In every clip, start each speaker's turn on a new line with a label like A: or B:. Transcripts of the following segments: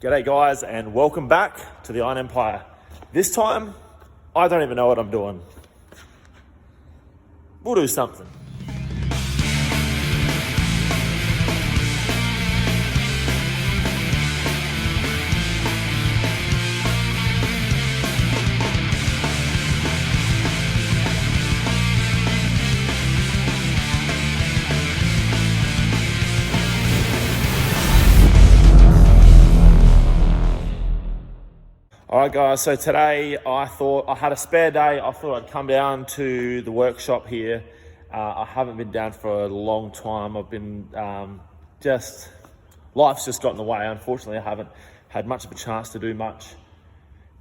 A: G'day guys, and welcome back to the Iron Empire. This time, I don't even know what I'm doing. We'll do something. All right guys, so today I thought I had a spare day. I thought I'd come down to the workshop here. I haven't been down for a long time. I've been life's just got in the way. Unfortunately, I haven't had much of a chance to do much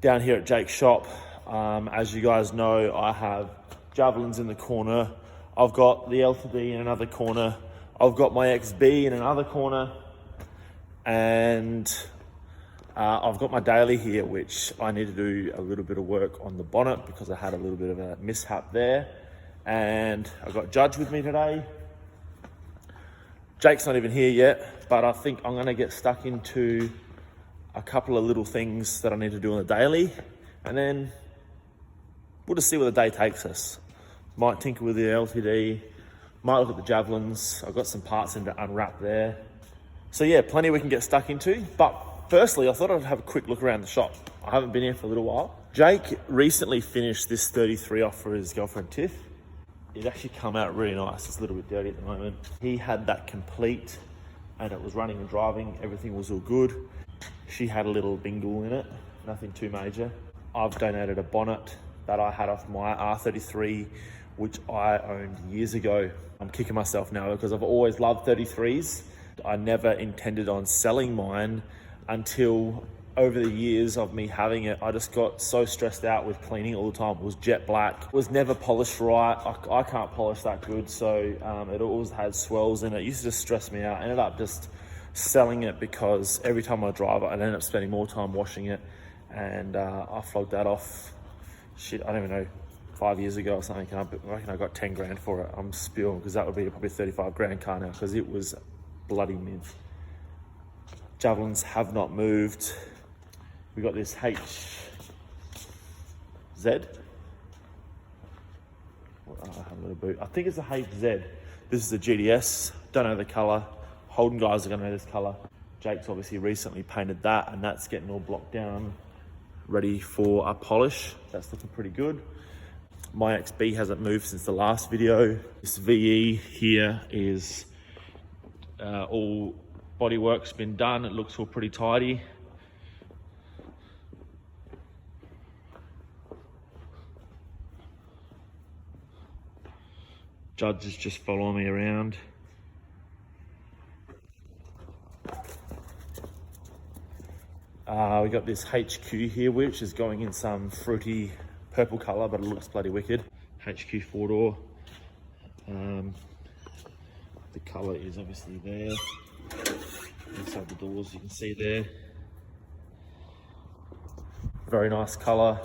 A: down here at Jake's shop. As you guys know, I have javelins in the corner. I've got the LTD in another corner. I've got my XB in another corner. And I've got my daily here, which I need to do a little bit of work on the bonnet because I had a little bit of a mishap there. And I've got Judge with me today. Jake's not even here yet, but I think I'm gonna get stuck into a couple of little things that I need to do on the daily. And then we'll just see where the day takes us. Might tinker with the LTD, might look at the javelins. I've got some parts in to unwrap there. So yeah, plenty we can get stuck into, but firstly, I thought I'd have a quick look around the shop. I haven't been here for a little while. Jake recently finished this 33 off for his girlfriend Tiff. It actually come out really nice. It's a little bit dirty at the moment. He had that complete and it was running and driving. Everything was all good. She had a little bingle in it, nothing too major. I've donated a bonnet that I had off my R33, which I owned years ago. I'm kicking myself now because I've always loved 33s. I never intended on selling mine until over the years of me having it, I just got so stressed out with cleaning all the time. It was jet black, it was never polished right. I can't polish that good, so it always had swells in it. It used to just stress me out. I ended up just selling it because every time I drive it, I'd end up spending more time washing it, and I flogged that off. Shit, I don't even know, 5 years ago or something. I reckon I got 10 grand for it. I'm spewing because that would be probably a 35 grand car now because it was bloody mint. Javelins have not moved. We got this HZ. I have a little boot. I think it's a HZ. This is a GDS. Don't know the color. Holden guys are gonna know this color. Jake's obviously recently painted that, and that's getting all blocked down, ready for a polish. That's looking pretty good. My XB hasn't moved since the last video. This VE here is all bodywork's been done. It looks all pretty tidy. Judge is just following me around. We got this HQ here, which is going in some fruity purple color, but it looks bloody wicked. HQ 4-door. The color is obviously there. Inside the doors, you can see there. Very nice color.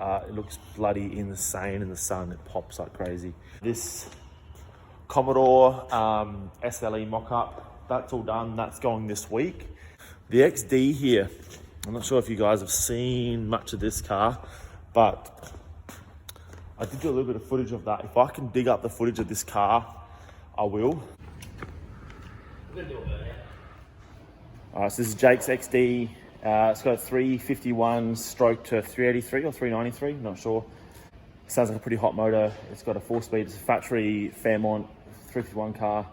A: It looks bloody insane in the sun. It pops like crazy. This Commodore SLE mock-up, that's all done. That's going this week. The XD here, I'm not sure if you guys have seen much of this car, but I did do a little bit of footage of that. If I can dig up the footage of this car, I will. Alright, so this is Jake's XD. It's got a 351 stroke to 383 or 393, not sure. Sounds like a pretty hot motor. It's got a 4-speed, it's a factory Fairmont 351 car.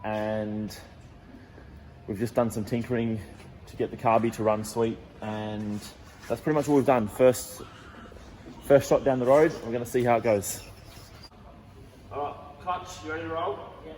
A: And we've just done some tinkering to get the carby to run sweet. And that's pretty much all we've done. First shot down the road. We're gonna see how it goes. Alright, clutch, you ready to roll? Yeah.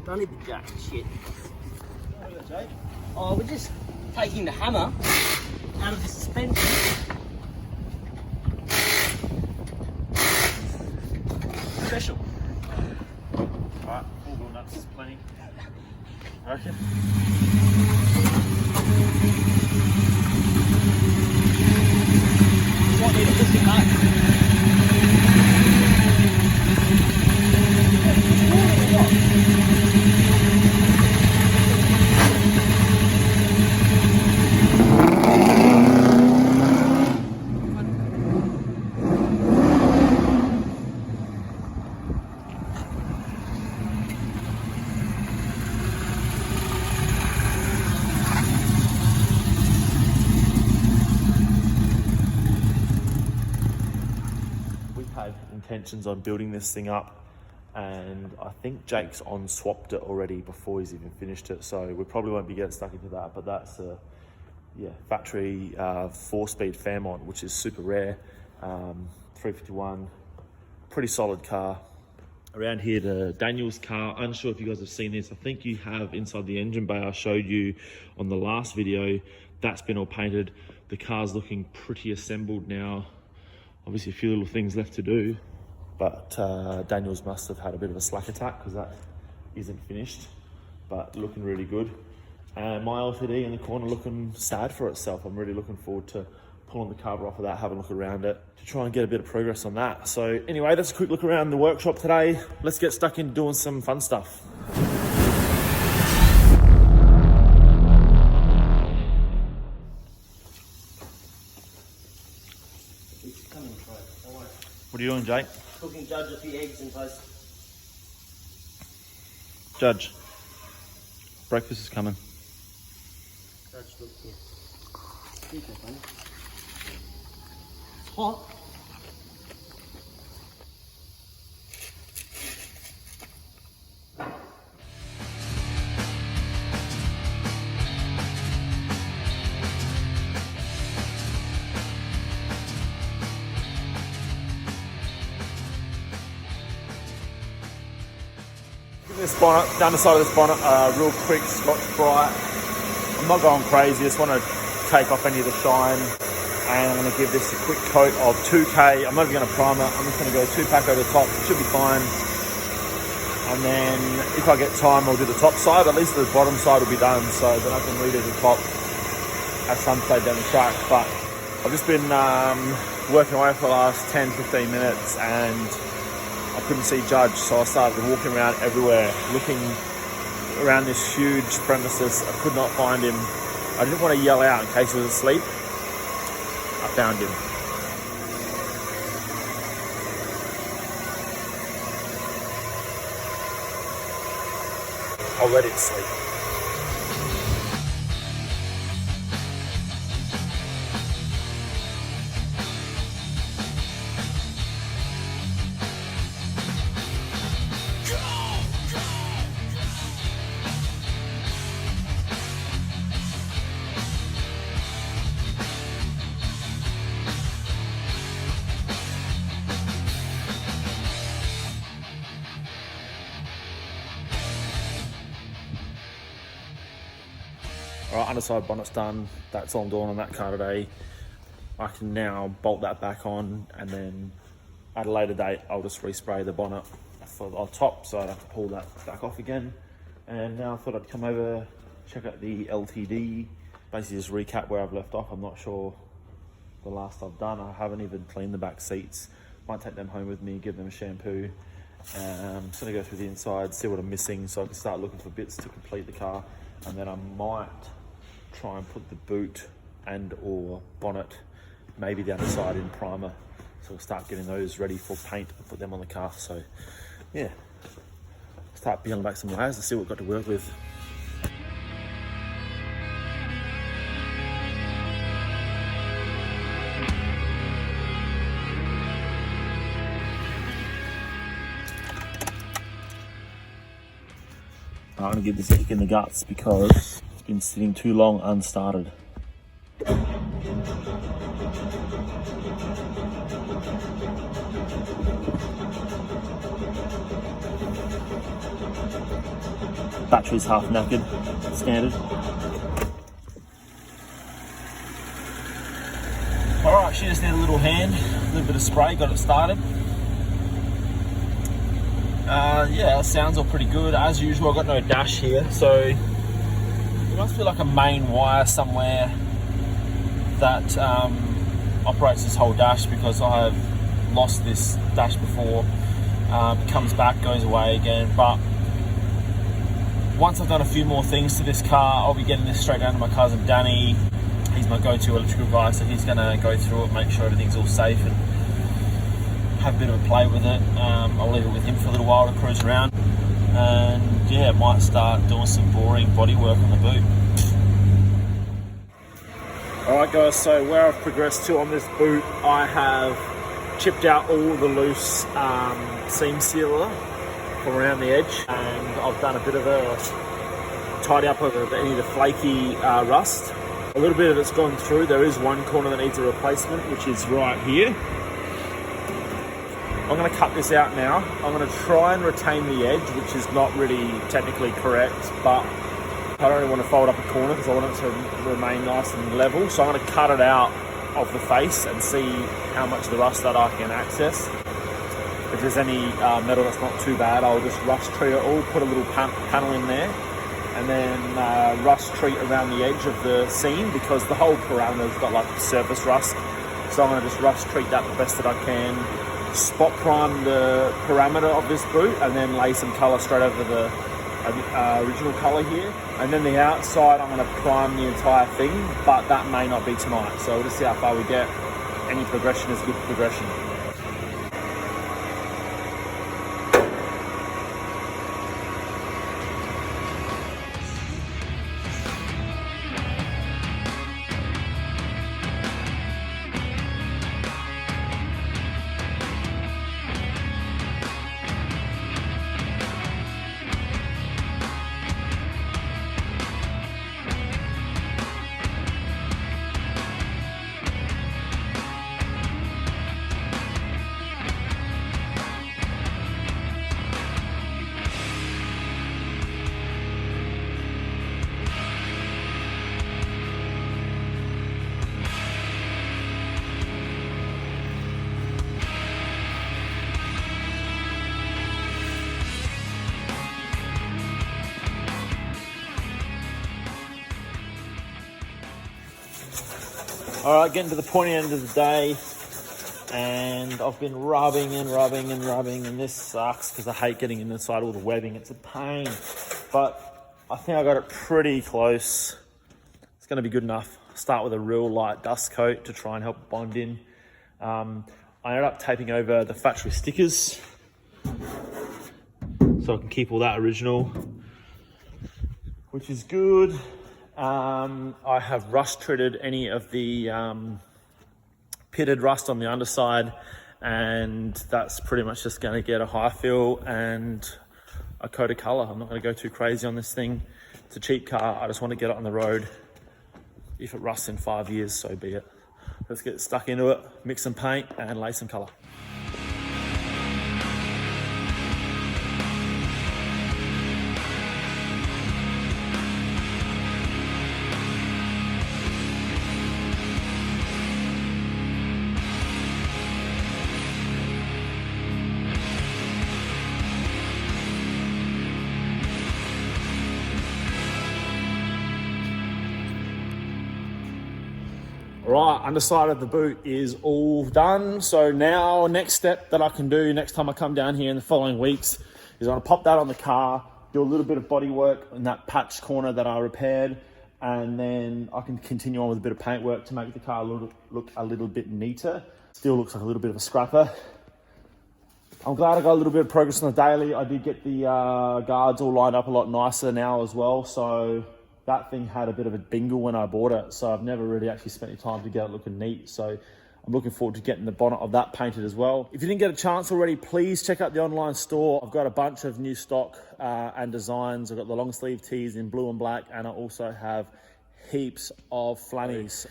B: Don't need the jack. Shit. Oh, we're just taking the hammer out of the suspension. Special.
A: Alright, 4 wheel nuts is plenty. I reckon.
B: You want me to push it back?
A: Intentions on building this thing up, and I think Jake's on swapped it already before he's even finished it, so we probably won't be getting stuck into that. But that's a factory 4-speed Fairmont, which is super rare. 351, pretty solid car. Around here, the Daniel's car, unsure if you guys have seen this. I think you have inside the engine bay. I showed you on the last video. That's been all painted. The car's looking pretty assembled now. Obviously a few little things left to do, but Daniels must have had a bit of a slack attack because that isn't finished, but looking really good. And my LTD in the corner looking sad for itself. I'm really looking forward to pulling the cover off of that, having a look around it to try and get a bit of progress on that. So anyway, that's a quick look around the workshop today. Let's get stuck in doing some fun stuff. What are you doing, Jake?
B: Cooking Judge a few eggs in toast.
A: Judge, breakfast is coming.
B: Judge, look here. It's hot.
A: This bonnet, down the side of this bonnet, real quick Scotch Brite. I'm not going crazy, just want to take off any of the shine, and I'm going to give this a quick coat of 2K. I'm not even going to prime it, I'm just going to go 2-pack over the top, it should be fine. And then if I get time, I'll do the top side, at least the bottom side will be done, so then I can redo the top at some stage down the track. But I've just been working away for the last 10-15 minutes, and I couldn't see Judge, so I started walking around everywhere, looking around this huge premises. I could not find him. I didn't want to yell out in case he was asleep. I found him. I'll let it sleep. Alright, underside bonnet's done. That's all I'm doing on that car today. I can now bolt that back on, and then at a later date I'll just respray the bonnet for the top so I don't have to pull that back off again. And now I thought I'd come over, check out the LTD, basically just recap where I've left off. I'm not sure the last I've done. I haven't even cleaned the back seats. Might take them home with me, give them a shampoo. Just gonna go through the inside, see what I'm missing so I can start looking for bits to complete the car. And then I might try and put the boot and or bonnet maybe down the side in primer, so we'll start getting those ready for paint and put them on the car. So yeah, start peeling back some layers and see what we've got to work with. I'm gonna give this a kick in the guts because it's been sitting too long unstarted. battery's half knackered, standard. All right, she just need a little hand, a little bit of spray, got it started. Yeah, sounds all pretty good. As usual, I've got no dash here, so there must be like a main wire somewhere that operates this whole dash, because I have lost this dash before. It comes back, goes away again, but once I've done a few more things to this car, I'll be getting this straight down to my cousin Danny. He's my go-to electrical guy, so he's going to go through it, make sure everything's all safe and have a bit of a play with it. I'll leave it with him for a little while to cruise around, and yeah, might start doing some boring body work on the boot. Alright guys, so where I've progressed to on this boot, I have chipped out all the loose seam sealer from around the edge, and I've done a bit of a tidy up of any of the flaky rust. A little bit of it's gone through. There is one corner that needs a replacement, which is right here. I'm going to cut this out now. I'm going to try and retain the edge, which is not really technically correct, but I don't really want to fold up a corner because I want it to remain nice and level. So I'm going to cut it out of the face and see how much of the rust that I can access. If there's any metal that's not too bad, I'll just rust treat it all, put a little panel in there, and then rust treat around the edge of the seam, because the whole parameter's got like surface rust. So I'm going to just rust treat that the best that I can. Spot prime the parameter of this boot, and then lay some colour straight over the original colour here. And then the outside, I'm going to prime the entire thing, but that may not be tonight. So we'll just see how far we get. Any progression is good progression. All right, getting to the pointy end of the day, and I've been rubbing, and this sucks because I hate getting inside all the webbing. It's a pain, but I think I got it pretty close. It's going to be good enough. Start with a real light dust coat to try and help bond in. I ended up taping over the factory stickers so I can keep all that original, which is good. I have rust treated any of the pitted rust on the underside, and that's pretty much just going to get a high fill and a coat of colour. I'm not going to go too crazy on this thing. It's a cheap car. I just want to get it on the road. If it rusts in 5 years, so be it. Let's get stuck into it, mix some paint and lay some colour. Right, underside of the boot is all done. So now next step that I can do next time I come down here in the following weeks is I'm gonna pop that on the car, do a little bit of body work in that patch corner that I repaired, and then I can continue on with a bit of paint work to make the car look a little bit neater. Still looks like a little bit of a scrapper. I'm glad I got a little bit of progress on the daily. I did get the guards all lined up a lot nicer now as well. So that thing had a bit of a bingle when I bought it, so I've never really actually spent any time to get it looking neat. So I'm looking forward to getting the bonnet of that painted as well. If you didn't get a chance already, please check out the online store. I've got a bunch of new stock and designs. I've got the long sleeve tees in blue and black, and I also have heaps of flannies.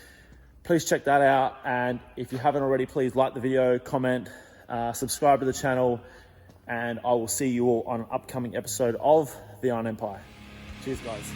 A: Please check that out, and if you haven't already, please like the video, comment, subscribe to the channel, and I will see you all on an upcoming episode of The Iron Empire. Cheers, guys.